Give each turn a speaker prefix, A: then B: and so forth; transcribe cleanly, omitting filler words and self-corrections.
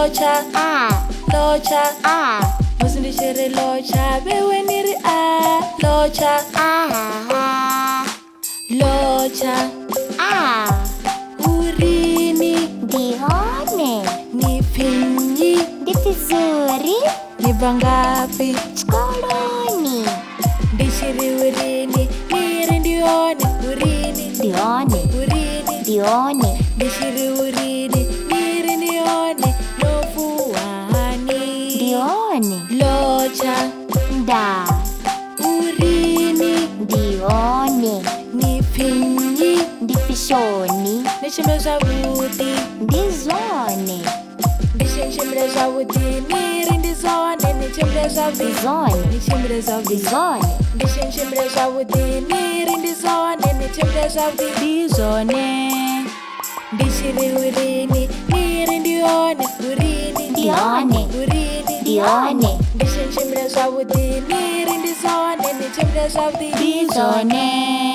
A: locha, locha, musindi shere locha, bewe niri locha, locha, urini,
B: Dihone,
A: ni pinyi,
B: di vizuri,
A: ni bangapi,
B: skoloni.
A: dishiri urini, niri ndione, urini,
B: Dione,
A: urini,
B: Dione,
A: dishiri urini, niri ndione, nofuani,
B: Dione,
A: locha,
B: da,
A: urini,
B: Dione,
A: ni pinyi,
B: di fishoni,
A: nishimbe zabuti,
B: di zone,
A: nishimbe zabuti, niri ndizone, nishimbe zabuti,
B: zone,
A: nishimbe
B: di
A: zabuti,
B: zone,
A: nishimbe zabuti, niri ndizone, nishimbe zabuti, ndizone, ndishiri urini, niri ndione, urini,
B: Dione,
A: urini,
B: Dione,
A: nishimbe zabuti, niri ndizone, nishimbe zabuti,
B: di zone.